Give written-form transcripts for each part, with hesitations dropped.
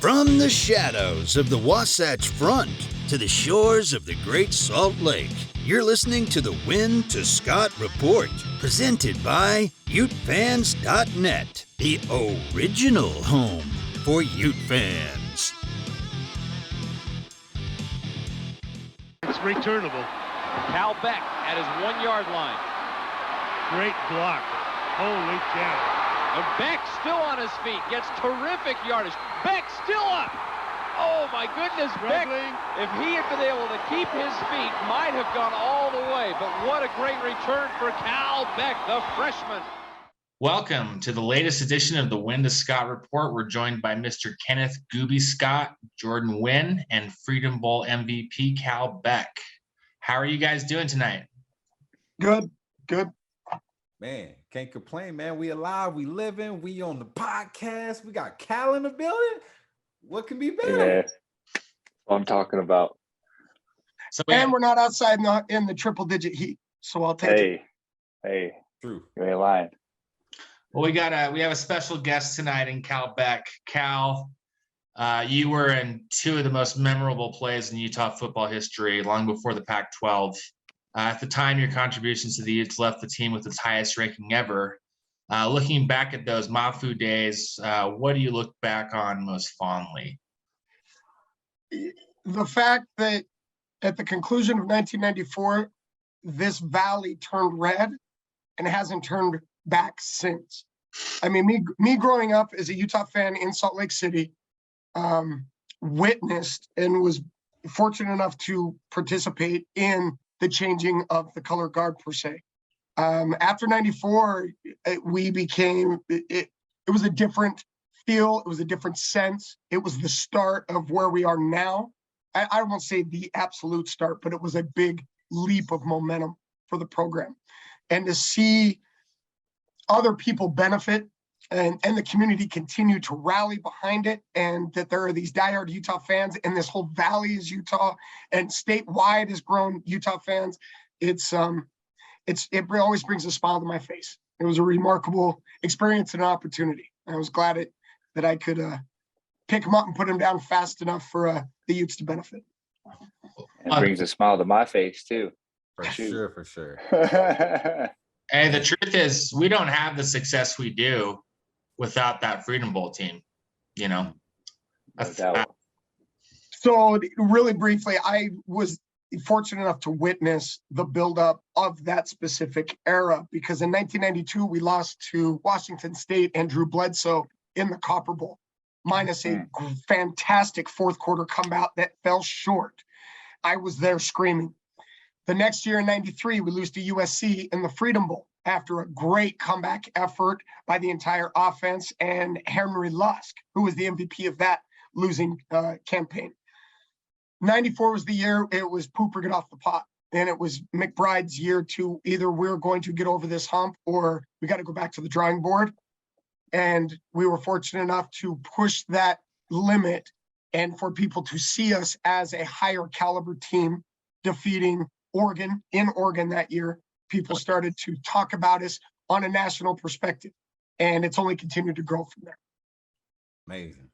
From the shadows of the Wasatch Front to the shores of the Great Salt Lake, you're listening to the Wynn to Scott Report, presented by UteFans.net, the original home for Ute fans. It's returnable. Cal Beck at his 1 yard line. Great block. Holy cow. And Beck still on his feet, gets terrific yardage. Beck still up. Oh my goodness, Beck, if he had been able to keep his feet, might have gone all the way. But what a great return for Cal Beck, the freshman. Welcome to the latest edition of the Wynn to Scott Report. We're joined by Mr. Kenneth Gooby Scott, Jordan Wynn, and Freedom Bowl MVP Cal Beck. How are you guys doing tonight? Good. Man, can't complain, man. We alive, we living, we on the podcast. We got Cal in the building. What can be better? Yeah, that's what I'm talking about. So We're not outside in the triple-digit heat, so I'll take it. Hey, True. you ain't lying. Well, we have a special guest tonight in Cal Beck. Cal, you were in two of the most memorable plays in Utah football history, long before the Pac-12. At the time, your contributions to the Utes left the team with its highest ranking ever. Looking back at those Mafu days, what do you look back on most fondly? The fact that at the conclusion of 1994, this valley turned red and hasn't turned back since. I mean, me growing up as a Utah fan in Salt Lake City, witnessed and was fortunate enough to participate in the changing of the color guard per se. After 94, it was a different feel. It was a different sense. It was the start of where we are now. I won't say the absolute start, but it was a big leap of momentum for the program. And to see other people benefit and the community continue to rally behind it, and that there are these diehard Utah fans, and this whole valley is Utah, and statewide has grown Utah fans. It always brings a smile to my face. It was a remarkable experience and an opportunity. I was glad that I could pick them up and put them down fast enough for the Utes to benefit. It brings a smile to my face too. For sure. Hey, the truth is, we don't have the success we do without that Freedom Bowl team, you know. No doubt. So really briefly, I was fortunate enough to witness the buildup of that specific era, because in 1992, we lost to Washington State and Drew Bledsoe in the Copper Bowl, minus a fantastic fourth quarter comeback that fell short. I was there screaming. The next year in 93, we lose to USC in the Freedom Bowl after a great comeback effort by the entire offense and Henry Lusk, who was the MVP of that losing campaign. 94 was the year it was poop or get off the pot. And it was McBride's year to either we're going to get over this hump or we got to go back to the drawing board. And we were fortunate enough to push that limit and for people to see us as a higher caliber team defeating Oregon in Oregon that year. People started to talk about us on a national perspective, and it's only continued to grow from there. Amazing.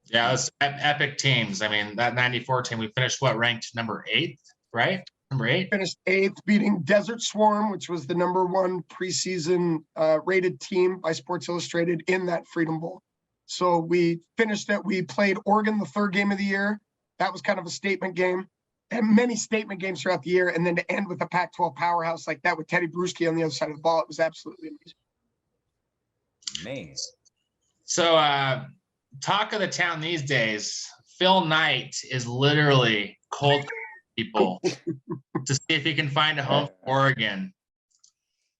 Yeah, it was epic teams. I mean, that 94 team, we finished ranked number 8, right? Number 8? Finished 8th, beating Desert Swarm, which was the number 1 preseason rated team by Sports Illustrated in that Freedom Bowl. So we finished it. We played Oregon the third game of the year. That was kind of a statement game. And many statement games throughout the year, and then to end with a Pac-12 powerhouse like that with Teddy Bruschi on the other side of the ball, it was absolutely amazing. Man. So, talk of the town these days, Phil Knight is literally cold people to see if he can find a home for Oregon.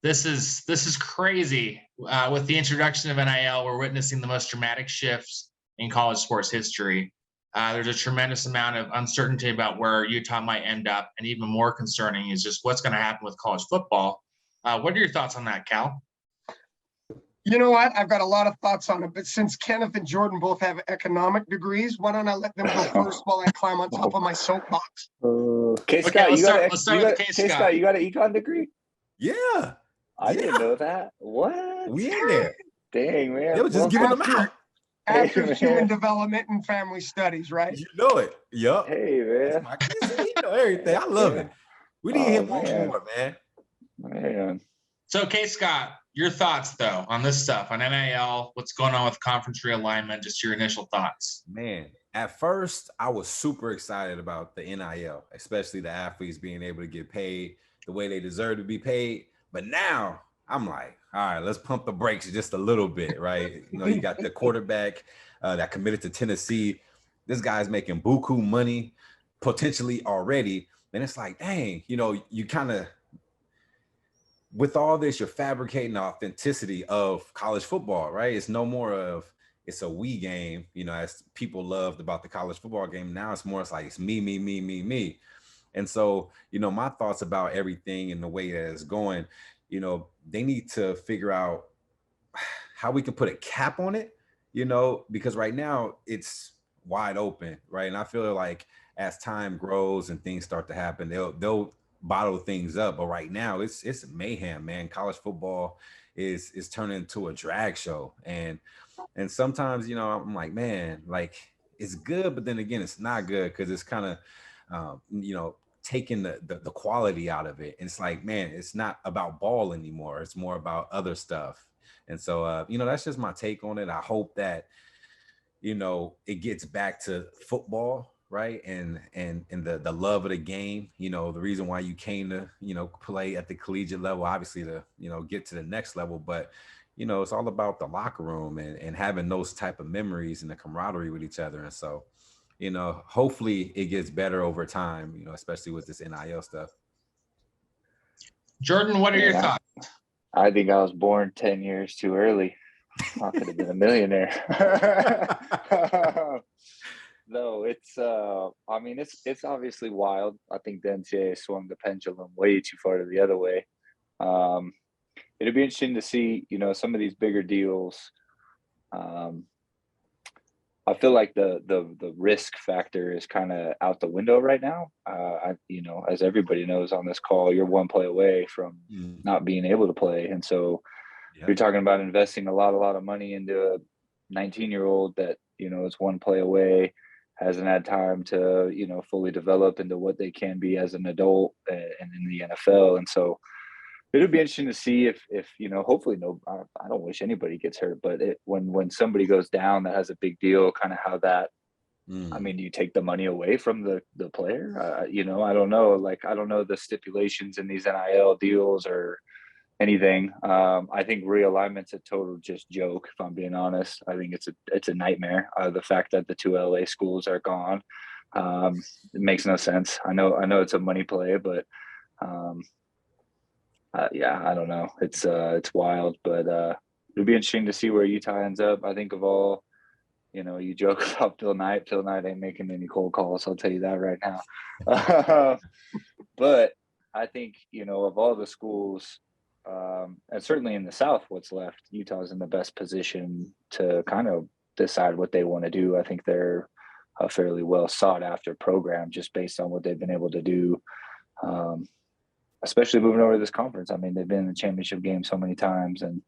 This is crazy. With the introduction of NIL, we're witnessing the most dramatic shifts in college sports history. There's a tremendous amount of uncertainty about where Utah might end up, and even more concerning is just what's going to happen with college football. What are your thoughts on that, Cal? You know what? I've got a lot of thoughts on it, but since Kenneth and Jordan both have economic degrees, why don't I let them go first while I climb on top of my soapbox? K-Scott, let's start with K-Scott. K-Scott, you got an econ degree? Yeah. I didn't know that. What? We in there. Dang, man. They were just giving them out. after Hey, human man. development and family studies, right? You know it. Yup. Hey, That's man. my kid. See, you know everything. I love it. We need him on Man. more, man. Man. So, okay, Scott, your thoughts though on this stuff, on NIL, what's going on with conference realignment, just your initial thoughts. Man, at first, I was super excited about the NIL, especially the athletes being able to get paid the way they deserve to be paid. But now I'm like, all right, let's pump the brakes just a little bit, right? You know, you got the quarterback that committed to Tennessee. This guy's making buku money potentially already. And it's like, dang, you know, you kind of, with all this, you're fabricating the authenticity of college football, right? It's no more of it's a we game, you know, as people loved about the college football game. Now it's more, it's like it's me, me, me, me, me. And so, you know, my thoughts about everything and the way that it's going, you know, they need to figure out how we can put a cap on it, you know, because right now it's wide open, right? And I feel like as time grows and things start to happen, they'll bottle things up. But right now it's mayhem, man. College football is turning into a drag show. And sometimes, you know, I'm like, man, like it's good, but then again, it's not good because it's kind of you know, taking the quality out of it. And it's like, man, it's not about ball anymore. It's more about other stuff. And so you know, that's just my take on it. I hope that, you know, it gets back to football, right? And the love of the game, you know, the reason why you came to, you know, play at the collegiate level, obviously to, you know, get to the next level. But, you know, it's all about the locker room and having those type of memories and the camaraderie with each other. And so, you know, hopefully it gets better over time, you know, especially with this NIL stuff. Jordan, what are your thoughts? I think I was born 10 years too early. I could have been a millionaire. No, it's I mean it's obviously wild. I think the NCAA swung the pendulum way too far to the other way. It'd be interesting to see, you know, some of these bigger deals. I feel like the risk factor is kind of out the window right now. You know, as everybody knows on this call, you're one play away from not being able to play, and so you're talking about investing a lot of money into a 19-year-old that, you know, is one play away, hasn't had time to, you know, fully develop into what they can be as an adult and in the NFL, and so. It'll be interesting to see if you know, hopefully I don't wish anybody gets hurt, but when somebody goes down that has a big deal, kind of how that, I mean, do you take the money away from the player? You know, I don't know. Like, I don't know the stipulations in these NIL deals or anything. I think realignment's a total just joke, if I'm being honest. I think it's a nightmare. The fact that the two LA schools are gone, it makes no sense. I know it's a money play, but yeah, I don't know. It's wild, but it'll be interesting to see where Utah ends up. I think of all, you know, you joke about Phil Knight. Phil Knight ain't making any cold calls. I'll tell you that right now. But I think, you know, of all the schools, and certainly in the South, what's left, Utah's in the best position to kind of decide what they want to do. I think they're a fairly well sought after program just based on what they've been able to do. Especially moving over to this conference. I mean, they've been in the championship game so many times and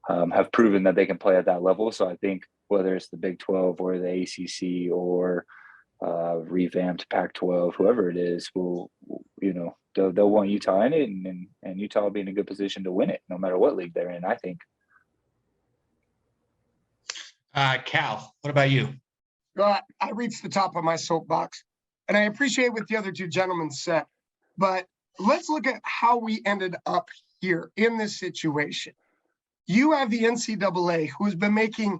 have proven that they can play at that level. So I think whether it's the Big 12 or the ACC or revamped Pac-12, whoever it is, will, you know, they'll want Utah in it, and Utah will be in a good position to win it, no matter what league they're in, I think. Cal, what about you? I reached the top of my soapbox, and I appreciate what the other two gentlemen said, but let's look at how we ended up here in this situation. You have the NCAA, who's been making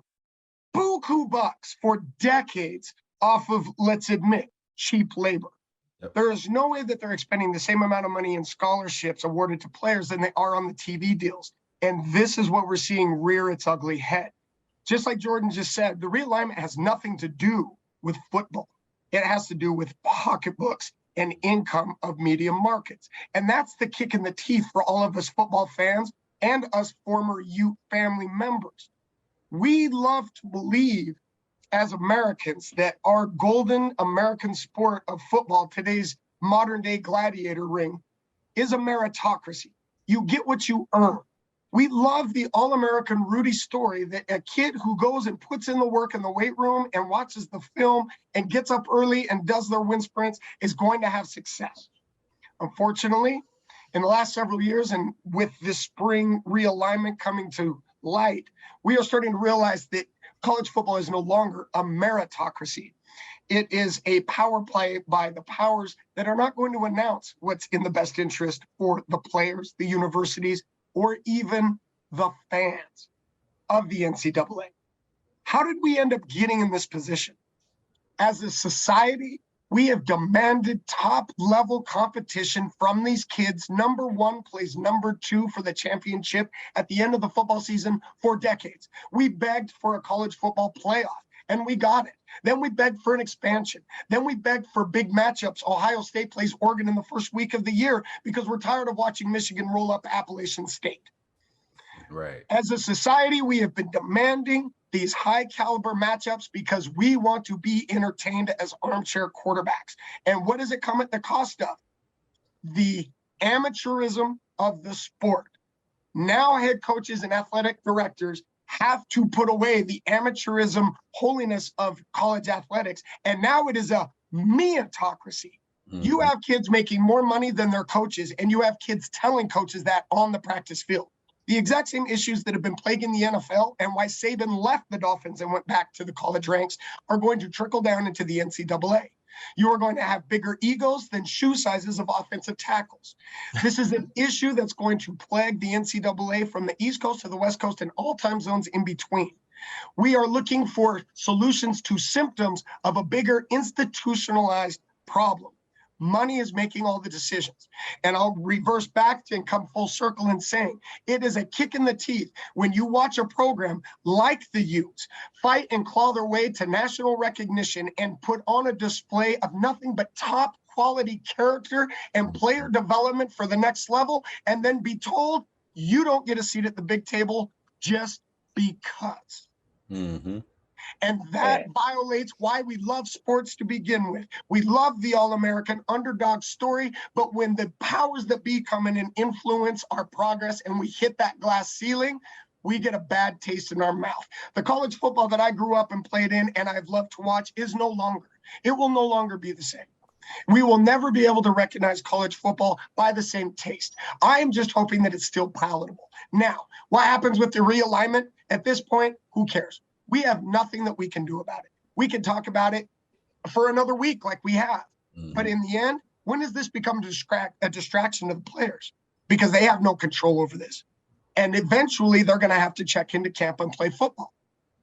buku bucks for decades off of, let's admit, cheap labor. Yep. There is no way that they're expending the same amount of money in scholarships awarded to players than they are on the TV deals. And this is what we're seeing rear its ugly head. Just like Jordan just said, the realignment has nothing to do with football. It has to do with pocketbooks and income of media markets. And that's the kick in the teeth for all of us football fans and us former Ute family members. We love to believe as Americans that our golden American sport of football, today's modern day gladiator ring, is a meritocracy. You get what you earn. We love the All-American Rudy story that a kid who goes and puts in the work in the weight room and watches the film and gets up early and does their wind sprints is going to have success. Unfortunately, in the last several years, and with this spring realignment coming to light, we are starting to realize that college football is no longer a meritocracy. It is a power play by the powers that are not going to announce what's in the best interest for the players, the universities, or even the fans of the NCAA. How did we end up getting in this position? As a society, we have demanded top-level competition from these kids. Number one plays number two for the championship at the end of the football season for decades. We begged for a college football playoff, and we got it. Then we begged for an expansion. Then we begged for big matchups. Ohio State plays Oregon in the first week of the year because we're tired of watching Michigan roll up Appalachian State. Right. As a society, we have been demanding these high caliber matchups because we want to be entertained as armchair quarterbacks. And what does it come at the cost of? The amateurism of the sport. Now head coaches and athletic directors have to put away the amateurism holiness of college athletics. And now it is a meritocracy. You have kids making more money than their coaches, and you have kids telling coaches that on the practice field. The exact same issues that have been plaguing the NFL and why Saban left the Dolphins and went back to the college ranks are going to trickle down into the NCAA. You are going to have bigger egos than shoe sizes of offensive tackles. This is an issue that's going to plague the NCAA from the East Coast to the West Coast and all time zones in between. We are looking for solutions to symptoms of a bigger institutionalized problem. Money is making all the decisions. And I'll reverse back and come full circle in saying it is a kick in the teeth when you watch a program like the Utes fight and claw their way to national recognition and put on a display of nothing but top quality character and player development for the next level, and then be told you don't get a seat at the big table just because. And that violates why we love sports to begin with. We love the All-American underdog story, but when the powers that be come in and influence our progress and we hit that glass ceiling, we get a bad taste in our mouth. The college football that I grew up and played in and I've loved to watch is no longer. It will no longer be the same. We will never be able to recognize college football by the same taste. I am just hoping that it's still palatable. Now, what happens with the realignment? At this point, who cares? We have nothing that we can do about it. We can talk about it for another week like we have. But in the end, when does this become a distraction to the players? Because they have no control over this. And eventually they're going to have to check into camp and play football.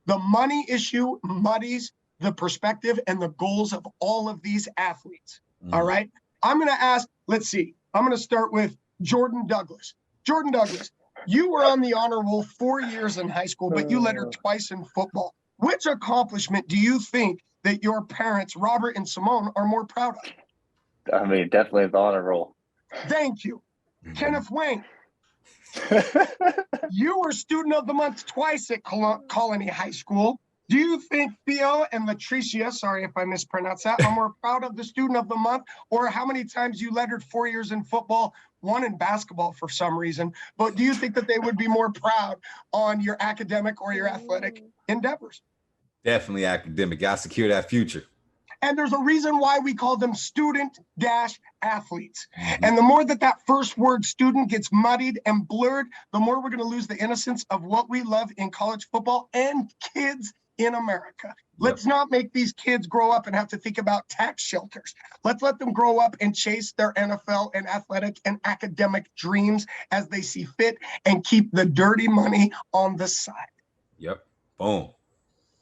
The money issue muddies the perspective and the goals of all of these athletes. All right. I'm going to ask, let's see. I'm going to start with Jordan Douglas. Jordan Douglas, you were on the honor roll 4 years in high school, but you lettered twice in football. Which accomplishment do you think that your parents, Robert and Simone, are more proud of? I mean, definitely the honor roll. Thank you. Kenneth Wayne, you were student of the month twice at Colony High School. Do you think Theo and Latricia, sorry if I mispronounced that, are more proud of the student of the month, or how many times you lettered 4 years in football, one in basketball for some reason? But do you think that they would be more proud on your academic or your athletic endeavors? Definitely academic. Gotta secure that future. And there's a reason why we call them student-athletes. And the more that first word student gets muddied and blurred, the more we're going to lose the innocence of what we love in college football and kids in America. Let's not make these kids grow up and have to think about tax shelters. Let's let them grow up and chase their NFL and athletic and academic dreams as they see fit and keep the dirty money on the side. Yep. Boom.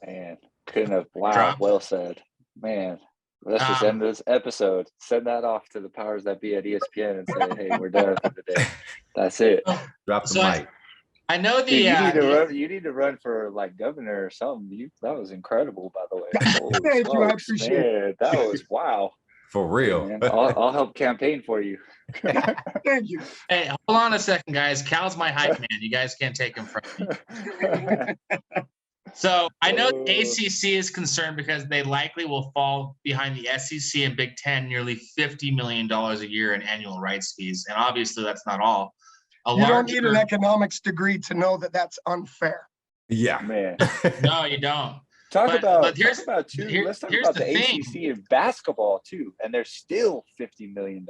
Man, couldn't have. Wow. Well said. Man, let's just end this episode. Send that off to the powers that be at ESPN and say, hey, we're done for the day. That's it. Drop the mic. I know the Dude, you need to run for like governor or something. That was incredible, by the way. Thank you. I appreciate it. That was wow. For real. Man, I'll help campaign for you. Thank you. Hey, hold on a second, guys. Cal's my hype man. You guys can't take him from me. So I know the ACC is concerned because they likely will fall behind the SEC and Big Ten nearly $50 million a year in annual rights fees. And obviously that's not all. You don't need an economics degree to know that that's unfair. Yeah, Man. No, you don't. Let's talk here's about the thing. ACC in basketball too, and they're still $50 million.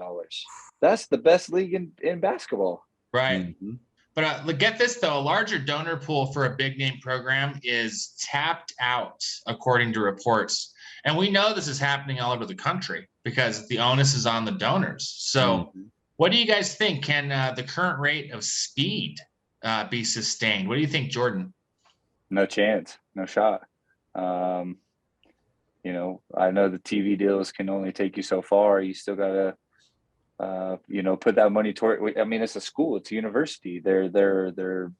That's the best league in basketball. Right. Mm-hmm. But get this, though. A larger donor pool for a big name program is tapped out, according to reports. And we know this is happening all over the country because the onus is on the donors. So what do you guys think? Can the current rate of speed be sustained? What do you think, Jordan? No chance. No shot. You know, I know the TV deals can only take you so far. You still got to put that money toward. I mean, it's a school, it's a university. They're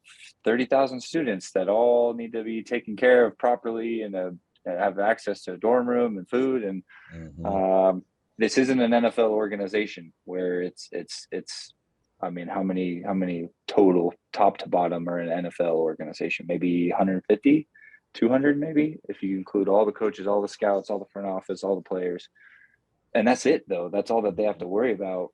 30,000 students that all need to be taken care of properly and have access to a dorm room and food. And this isn't an NFL organization where it's. I mean, how many total top to bottom are an NFL organization? Maybe 150, 200, maybe if you include all the coaches, all the scouts, all the front office, all the players. And that's it, though. That's all that they have to worry about.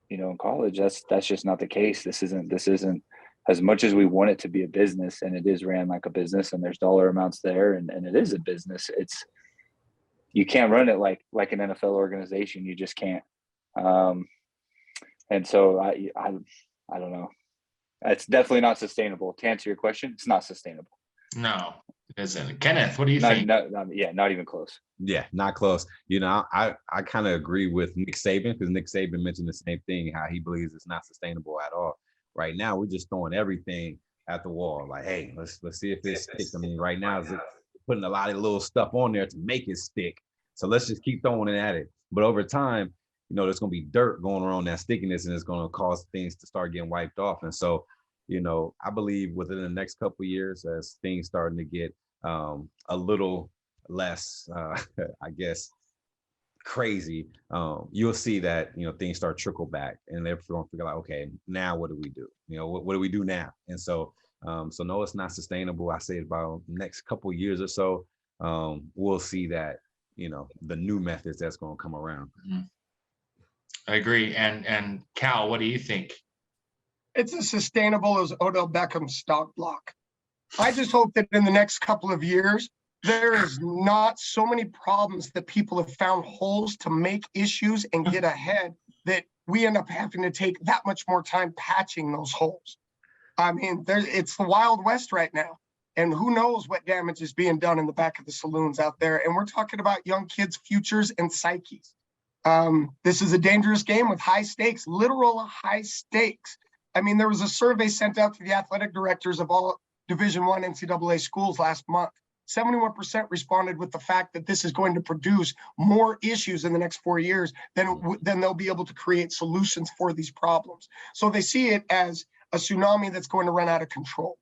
In college, that's just not the case. This isn't as much as we want it to be a business, and it is ran like a business, and there's dollar amounts there, and it is a business. You can't run it like an NFL organization. You just can't. And so I don't know. It's definitely not sustainable. To answer your question, it's not sustainable. No, it isn't. Kenneth, what do you think? Not even close. Yeah, not close. I kind of agree with Nick Saban because Nick Saban mentioned the same thing, how he believes it's not sustainable at all. Right now, we're just throwing everything at the wall. Like, hey, let's see if it sticks. I mean, right now, it's putting a lot of little stuff on there to make it stick. So let's just keep throwing it at it. But over time, there's going to be dirt going around that stickiness, and it's going to cause things to start getting wiped off. And so, I believe within the next couple of years, as things starting to get a little less, I guess, crazy, you'll see that, things start trickle back, and they're going to figure out, okay, now what do we do? What do we do now? And so, no, it's not sustainable. I say about the next couple of years or so, we'll see that, the new methods that's going to come around. Mm-hmm. I agree. And Cal, what do you think? It's as sustainable as Odell Beckham's stock block. I just hope that in the next couple of years, there is not so many problems that people have found holes to make issues and get ahead that we end up having to take that much more time patching those holes. I mean, it's the Wild West right now. And who knows what damage is being done in the back of the saloons out there. And we're talking about young kids' futures and psyches. This is a dangerous game with high stakes, literal high stakes. I mean, there was a survey sent out to the athletic directors of all Division I NCAA schools last month. 71% responded with the fact that this is going to produce more issues in the next 4 years than they'll be able to create solutions for these problems. So they see it as a tsunami that's going to run out of control.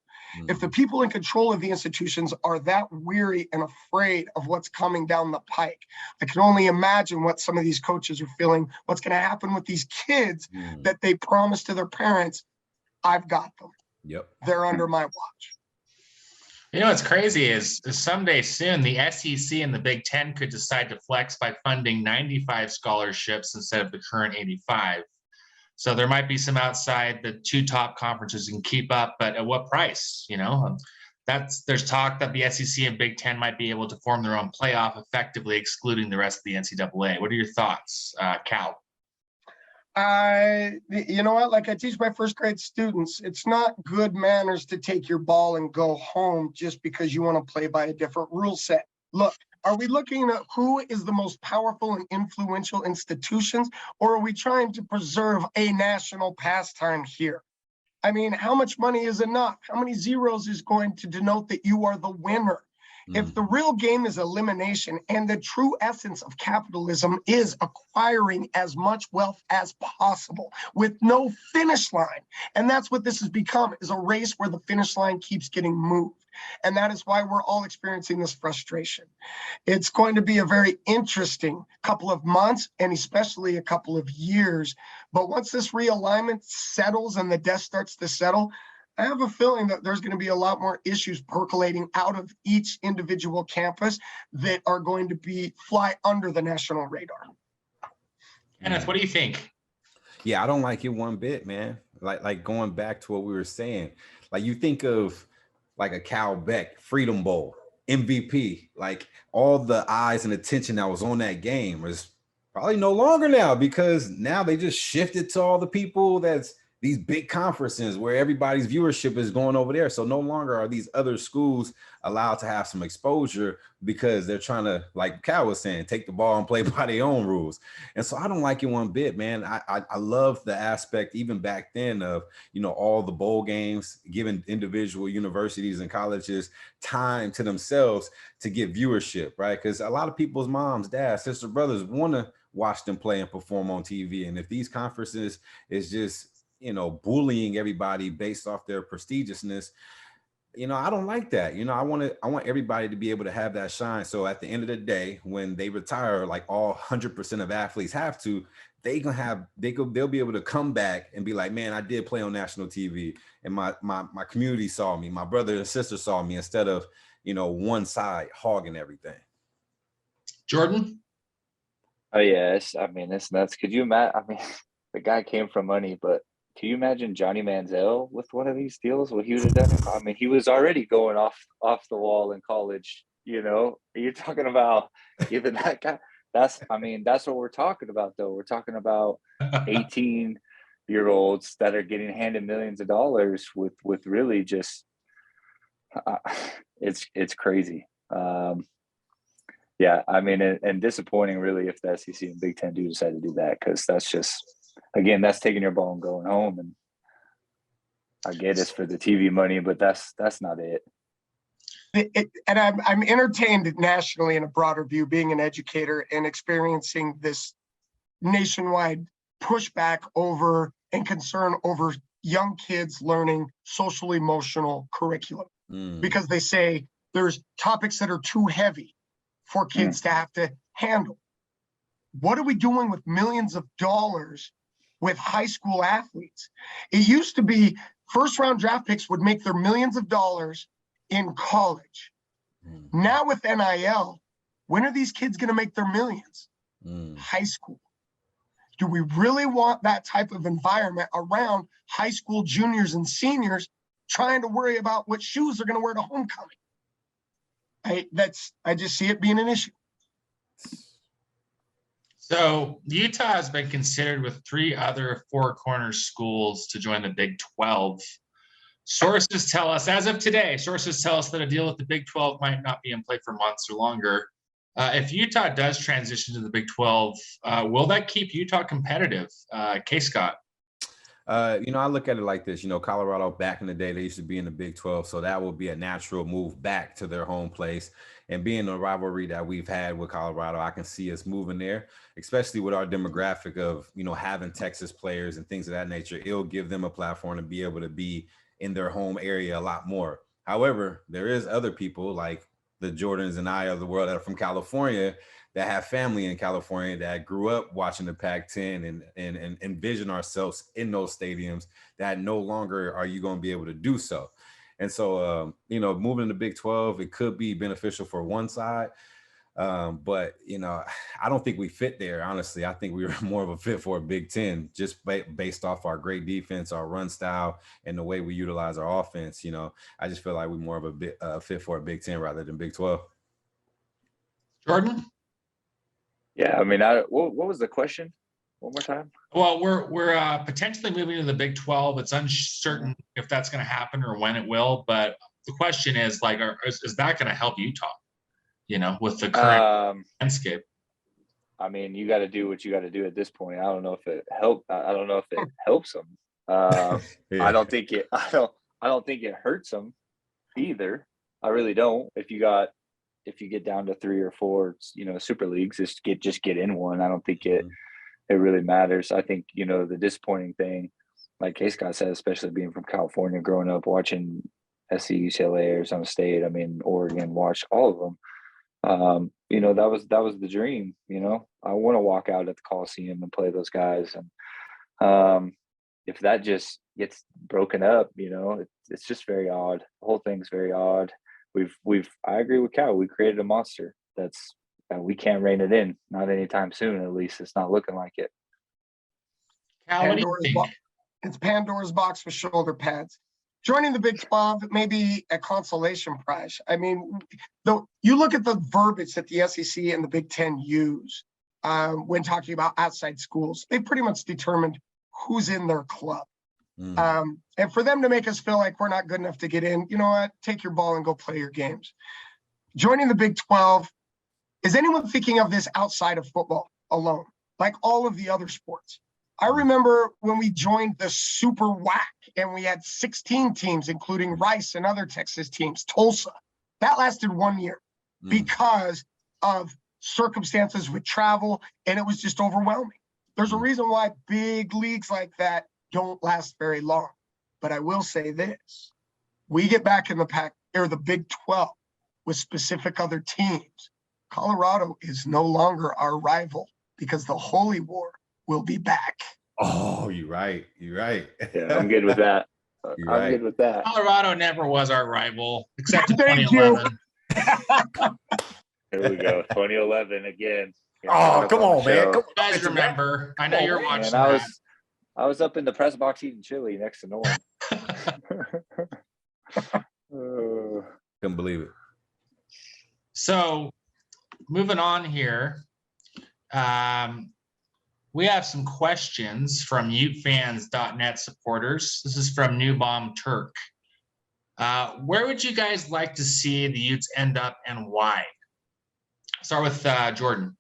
If the people in control of the institutions are that weary and afraid of what's coming down the pike, I can only imagine what some of these coaches are feeling, what's going to happen with these kids that they promised to their parents, I've got them. Yep. They're under my watch. What's crazy is someday soon, the SEC and the Big Ten could decide to flex by funding 95 scholarships instead of the current 85. So there might be some outside the two top conferences can keep up, but at what price? There's talk that the SEC and Big Ten might be able to form their own playoff, effectively excluding the rest of the NCAA. What are your thoughts, Cal? You know what? Like I teach my first grade students, it's not good manners to take your ball and go home just because you want to play by a different rule set. Look, are we looking at who is the most powerful and influential institutions, or are we trying to preserve a national pastime here? I mean, how much money is enough? How many zeros is going to denote that you are the winner? If the real game is elimination and the true essence of capitalism is acquiring as much wealth as possible with no finish line, and that's what this has become, is a race where the finish line keeps getting moved. And that is why we're all experiencing this frustration. It's going to be a very interesting couple of months and especially a couple of years. But once this realignment settles and the dust starts to settle, I have a feeling that there's going to be a lot more issues percolating out of each individual campus that are going to fly under the national radar. Kenneth, what do you think? Yeah, I don't like it one bit, man. Like going back to what we were saying, like you think of like a Cal Beck Freedom Bowl MVP, like all the eyes and attention that was on that game is probably no longer now because now they just shifted to all the people that's these big conferences where everybody's viewership is going over there. So no longer are these other schools allowed to have some exposure because they're trying to, like Cal was saying, take the ball and play by their own rules. And so I don't like it one bit, man. I love the aspect even back then of, you know, all the bowl games, giving individual universities and colleges time to themselves to get viewership, right? Because a lot of people's moms, dads, sisters, brothers want to watch them play and perform on TV. And if these conferences is just, you know, bullying everybody based off their prestigiousness, you know, I don't like that. You know, I want everybody to be able to have that shine. So at the end of the day, when they retire, like all 100% of athletes have to, they'll be able to come back and be like, man, I did play on national TV and my community saw me, my brother and sister saw me, instead of, you know, one side hogging everything. Jordan? Oh yeah, it's nuts. Could you imagine? I mean, the guy came from money, but can you imagine Johnny Manziel with one of these deals? What he would have done? I mean, he was already going off the wall in college. You know, you're talking about giving that guy. That's what we're talking about, though. We're talking about 18-year-olds that are getting handed millions of dollars with really just it's crazy. Yeah, I mean, and disappointing really if the SEC and Big Ten do decide to do that, because that's just, again, that's taking your ball and going home. And I get it's for the TV money, but that's not it. And I'm entertained nationally in a broader view, being an educator and experiencing this nationwide pushback over and concern over young kids learning social emotional curriculum, because they say there's topics that are too heavy for kids to have to handle. What are we doing with millions of dollars with high school athletes? It used to be first round draft picks would make their millions of dollars in college. Now with NIL, when are these kids going to make their millions? High school. Do we really want that type of environment around high school juniors and seniors trying to worry about what shoes they're going to wear to homecoming? I just see it being an issue. So Utah has been considered with 3 other Four Corners schools to join the Big 12. Sources tell us, as of today, that a deal with the Big 12 might not be in play for months or longer. If Utah does transition to the Big 12, will that keep Utah competitive? K. Scott. You know, I look at it like this. You know, Colorado back in the day, they used to be in the Big 12, so that will be a natural move back to their home place. And being the rivalry that we've had with Colorado, I can see us moving there, especially with our demographic of, you know, having Texas players and things of that nature. It'll give them a platform to be able to be in their home area a lot more. However, there is other people like the Jordans and I of the world that are from California that have family in California that grew up watching the Pac-10 and envision ourselves in those stadiums, that no longer are you going to be able to do so. And so, you know, moving to Big 12, it could be beneficial for one side. But, you know, I don't think we fit there. Honestly, I think we were more of a fit for a Big 10 just based off our great defense, our run style, and the way we utilize our offense. You know, I just feel like we're more of a fit for a Big 10 rather than Big 12. Jordan? Yeah, I mean, what was the question? One more time. Well, we're potentially moving to the Big 12. It's uncertain if that's going to happen or when it will. But the question is, like, is that going to help Utah? You know, with the current landscape. I mean, you got to do what you got to do at this point. I don't know if it helped. I don't know if it helps them. Yeah. I don't think it. I don't think it hurts them either. I really don't. If you get down to 3 or 4, you know, super leagues, just get in one. I don't think it really matters. I think, you know, the disappointing thing, like K. Scott said, especially being from California, growing up watching SC, UCLA, Arizona State, I mean, Oregon, watched all of them. You know, that was the dream. You know, I want to walk out at the Coliseum and play those guys. And if that just gets broken up, you know, it's just very odd. The whole thing's very odd. I agree with Cal. We created a monster that we can't rein it in. Not anytime soon, at least. It's not looking like it. Cal, what do you think? It's Pandora's box with shoulder pads. Joining the Big 12 may be a consolation prize. I mean, though you look at the verbiage that the SEC and the Big 10 use when talking about outside schools, they pretty much determined who's in their club. And for them to make us feel like we're not good enough to get in, you know what? Take your ball and go play your games. Joining the Big 12, is anyone thinking of this outside of football alone, like all of the other sports? I remember when we joined the Super WAC and we had 16 teams, including Rice and other Texas teams, Tulsa. That lasted 1 year because of circumstances with travel, and it was just overwhelming. There's a reason why big leagues like that don't last very long. But I will say this, we get back in the pack or the Big 12 with specific other teams. Colorado is no longer our rival because the Holy War will be back. Oh, you're right. You're right. Yeah, I'm good with that. I'm good with that. Colorado never was our rival, except in Thank 2011. Here we go. 2011 again. Oh, come on, man. Come on. You guys remember? I know you're watching Man, that. I was up in the press box eating chili next to Norm. Couldn't believe it. So, moving on here, we have some questions from UteFans.net supporters. This is from New Bomb Turk. Where would you guys like to see the Utes end up and why? Start with Jordan.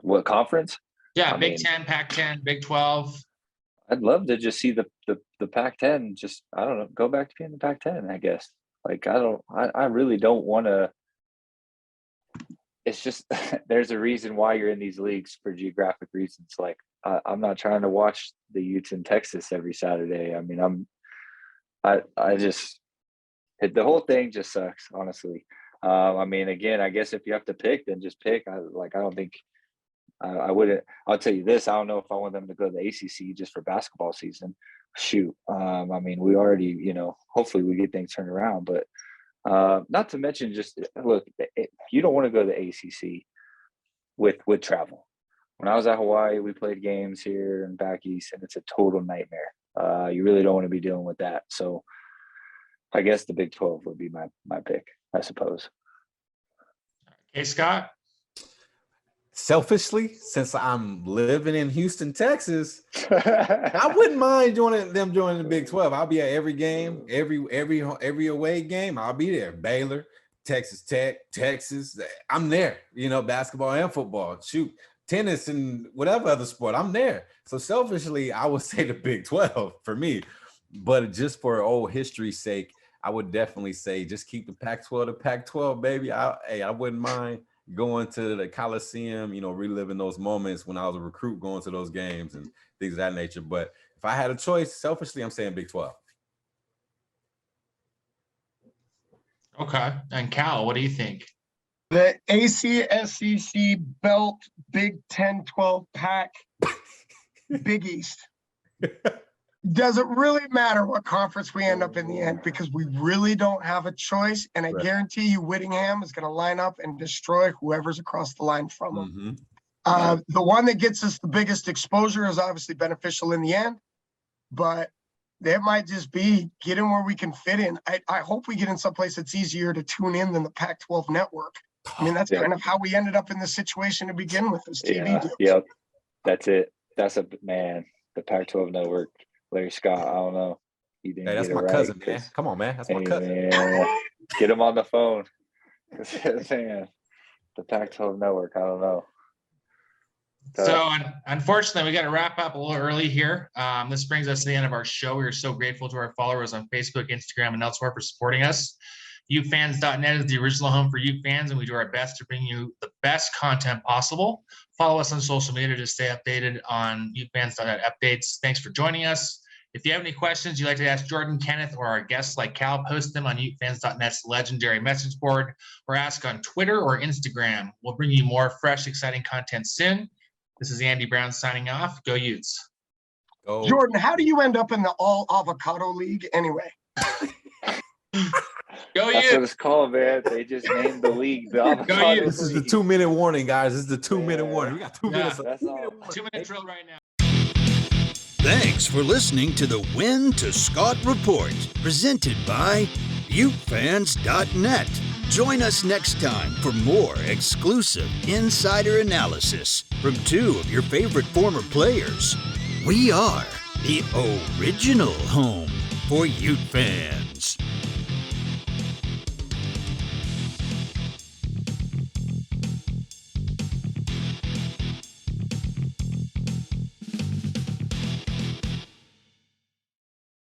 What conference? Yeah, Big 10, Pac-10, Big 12. I'd love to just see the Pac-10 just, I don't know, go back to being the Pac-10, I guess. Like, I really don't want to. It's just, there's a reason why you're in these leagues for geographic reasons. Like, I'm not trying to watch the Utes in Texas every Saturday. I mean, I just, the whole thing just sucks, honestly. I mean, again, I guess if you have to pick, then just pick. I don't think, I wouldn't. I'll tell you this. I don't know if I want them to go to the ACC just for basketball season. Shoot. I mean, we already, hopefully we get things turned around. But not to mention, just look, you don't want to go to the ACC with travel. When I was at Hawaii, we played games here and back east, and it's a total nightmare. You really don't want to be dealing with that. So I guess the Big 12 would be my pick, I suppose. Okay, Scott. Selfishly, since I'm living in Houston, Texas, I wouldn't mind joining the Big 12. I'll be at every game, every away game. I'll be there. Baylor, Texas Tech, Texas. I'm there. Basketball and football. Shoot, tennis and whatever other sport. I'm there. So selfishly, I would say the Big 12 for me. But just for old history's sake, I would definitely say just keep the Pac-12 to Pac-12, baby. I wouldn't mind going to the Coliseum, reliving those moments when I was a recruit, going to those games and things of that nature. But if I had a choice, selfishly, I'm saying Big 12. Okay. And Cal, what do you think? The ACSEC belt Big 10, 12 pack, Big East. Does it really matter what conference we end up in the end? Because we really don't have a choice. And I guarantee you Whittingham is going to line up and destroy whoever's across the line from them. The one that gets us the biggest exposure is obviously beneficial in the end. But it might just be get in where we can fit in. I hope we get in someplace that's easier to tune in than the Pac-12 network. I mean, that's kind of how we ended up in this situation to begin with, this TV deal. Yep, that's it. That's the Pac-12 network. Larry Scott, I don't know. Hey, that's my cousin, man. Come on, man. That's my cousin. Man, get him on the phone. Man, the Pac-12 network, I don't know. So unfortunately, we got to wrap up a little early here. This brings us to the end of our show. We are so grateful to our followers on Facebook, Instagram, and elsewhere for supporting us. UFans.net is the original home for Ute fans, and we do our best to bring you the best content possible. Follow us on social media to stay updated on UFans.net updates. Thanks for joining us. If you have any questions you'd like to ask Jordan, Kenneth, or our guests like Cal, post them on UFans.net's legendary message board or ask on Twitter or Instagram. We'll bring you more fresh, exciting content soon. This is Andy Brown signing off. Go Utes. Go. Jordan, how do you end up in the all avocado league anyway? Go That's Utes. what it's called, man. They just named the league. This is the 2-minute warning, guys. This is the 2-minute warning. We got 2 minutes. That's all. 2-minute drill right now. Thanks for listening to the Wynn to Scott Report, presented by UteFans.net. Join us next time for more exclusive insider analysis from two of your favorite former players. We are the original home for Ute fans.